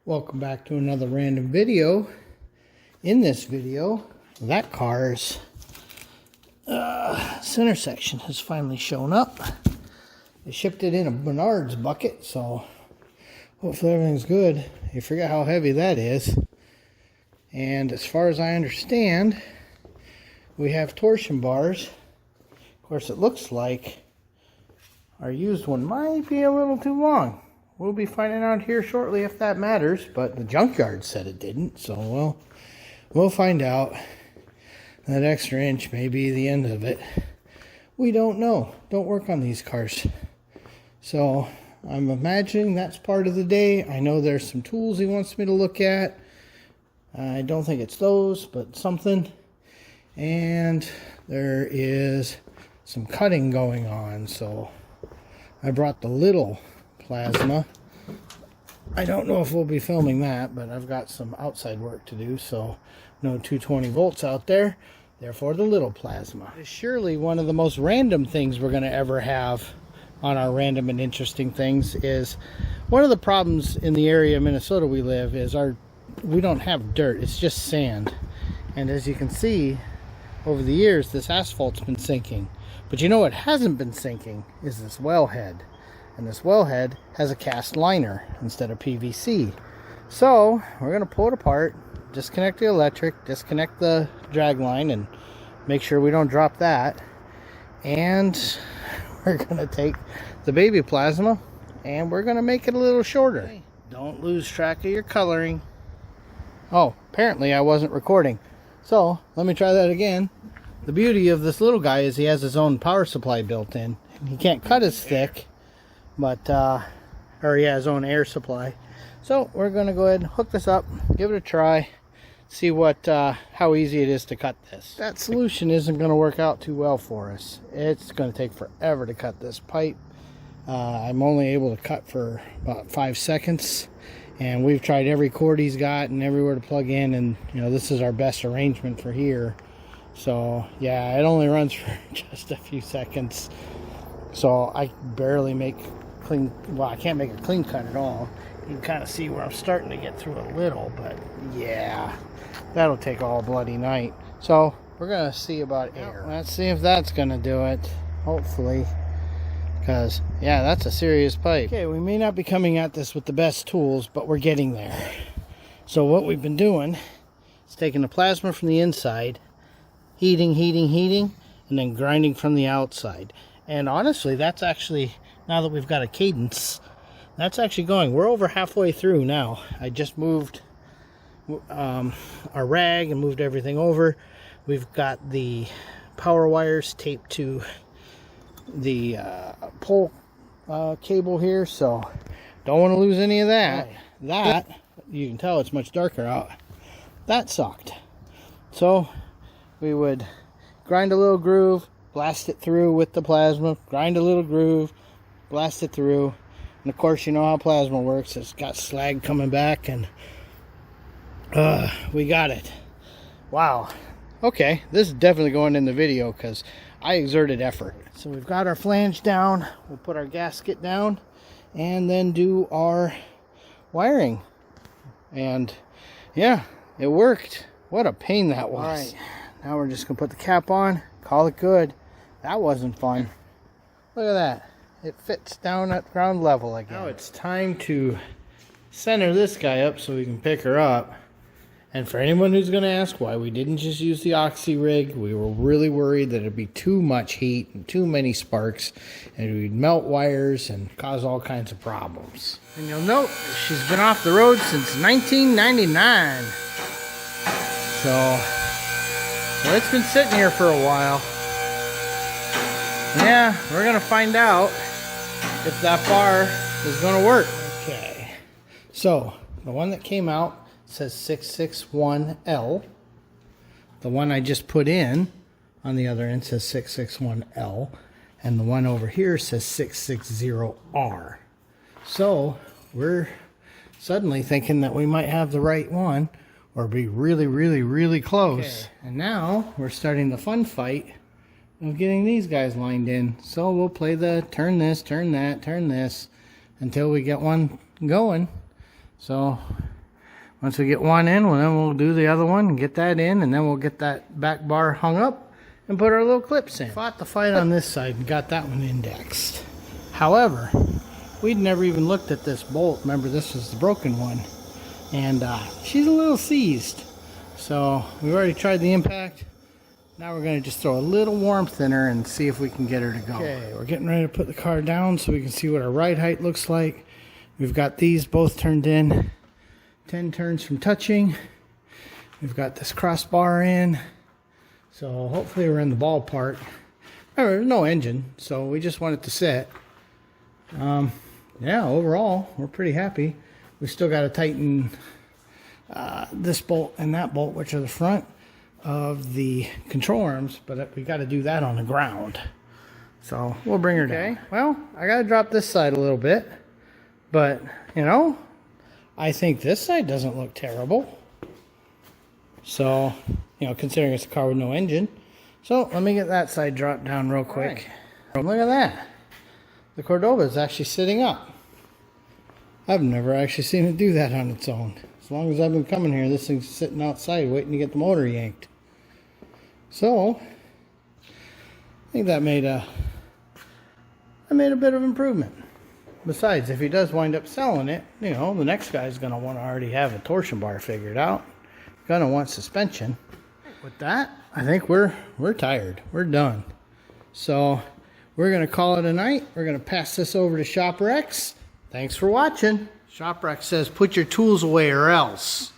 Welcome back to another random video. In this video, that car's center section has finally shown up. They shipped it in a Menards bucket, so hopefully everything's good. You forget how heavy that is. And as far as I understand, we have torsion bars. Of course, it looks like our used one might be a little too long. We'll be finding out here shortly if that matters, but the junkyard said it didn't, so we'll find out. That extra inch may be the end of it. We don't know. Don't work on these cars. So I'm imagining that's part of the day. I know there's some tools he wants me to look at. I don't think it's those, but something. And there is some cutting going on, so I brought the little plasma. I don't know if we'll be filming that, but I've got some outside work to do, so no 220 volts out there, therefore the little plasma. It's surely one of the most random things we're going to ever have on our random and interesting things. Is one of the problems in the area of Minnesota we live is we don't have dirt, it's just sand. And as you can see, over the years this asphalt's been sinking. But you know what hasn't been sinking is this wellhead. And this wellhead has a cast liner instead of PVC. So we're going to pull it apart, disconnect the electric, disconnect the drag line, and make sure we don't drop that. And we're going to take the baby plasma and we're going to make it a little shorter. Okay. Don't lose track of your coloring. Oh, apparently I wasn't recording. So let me try that again. The beauty of this little guy is he has his own power supply built in. He can't cut as thick, but or he has his own air supply. So we're going to go ahead and hook this up, give it a try, see how easy it is to cut this. That solution isn't going to work out too well for us. It's going to take forever to cut this pipe. I'm only able to cut for about 5 seconds, and we've tried every cord he's got and everywhere to plug in, and this is our best arrangement for here. So yeah, it only runs for just a few seconds. So I barely make clean, well, I can't make a clean cut at all. You can kind of see where I'm starting to get through a little, but yeah, that'll take all bloody night. So we're gonna see about air. Let's see if that's gonna do it, hopefully, because yeah, that's a serious pipe. Okay, we may not be coming at this with the best tools, but we're getting there. So what we've been doing is taking the plasma from the inside, heating, and then grinding from the outside. And honestly, that's actually, now that we've got a cadence, that's actually going. We're over halfway through now. I just moved our rag and moved everything over. We've got the power wires taped to the pole cable here, so don't want to lose any of that. That, you can tell it's much darker out. That sucked. So we would grind a little groove, blast it through with the plasma, grind a little groove, blast it through. And of course, you know how plasma works. It's got slag coming back, and we got it. Wow. Okay, this is definitely going in the video because I exerted effort. So we've got our flange down. We'll put our gasket down and then do our wiring. And yeah, it worked. What a pain that was. All right, now we're just going to put the cap on, call it good. That wasn't fun. Look at that. It fits down at ground level again. Now it's time to center this guy up so we can pick her up. And for anyone who's going to ask why we didn't just use the oxy rig, we were really worried that it'd be too much heat and too many sparks, and we'd melt wires and cause all kinds of problems. And you'll note she's been off the road since 1999. So it's been sitting here for a while. Yeah, we're going to find out if that bar is going to work. Okay, so the one that came out says 661L. The one I just put in on the other end says 661L. And the one over here says 660R. So we're suddenly thinking that we might have the right one or be really, really, really close. Okay. And now we're starting the fun fight of getting these guys lined in. So we'll play the turn this, turn that, turn this until we get one going. So Once we get one in, well, then we'll do the other one and get that in, and then we'll get that back bar hung up and put our little clips in. Fought the fight on this side and got that one indexed. However, we'd never even looked at this bolt. Remember, this was the broken one, and she's a little seized. So we've already tried the impact. Now we're going to just throw a little warmth in her and see if we can get her to go. Okay, we're getting ready to put the car down so we can see what our ride height looks like. We've got these both turned in. 10 turns from touching. We've got this crossbar in. So hopefully we're in the ballpark. There's no engine, so we just want it to sit. Yeah, overall, we're pretty happy. We still got to tighten this bolt and that bolt, which are the front of the control arms, but we got to do that on the ground. So we'll bring her down. Well, I got to drop this side a little bit, but you know, I think this side doesn't look terrible. So, you know, considering it's a car with no engine. So let me get that side dropped down real quick. Right. Look at that. The Cordoba is actually sitting up. I've never actually seen it do that on its own. As long as I've been coming here, this thing's sitting outside waiting to get the motor yanked. So, I think that made a bit of improvement. Besides, if he does wind up selling it, you know, the next guy's going to want to already have a torsion bar figured out. Going to want suspension. With that, I think we're tired. We're done. So, we're going to call it a night. We're going to pass this over to ShopRex. Thanks for watching. ShopRex says, put your tools away or else.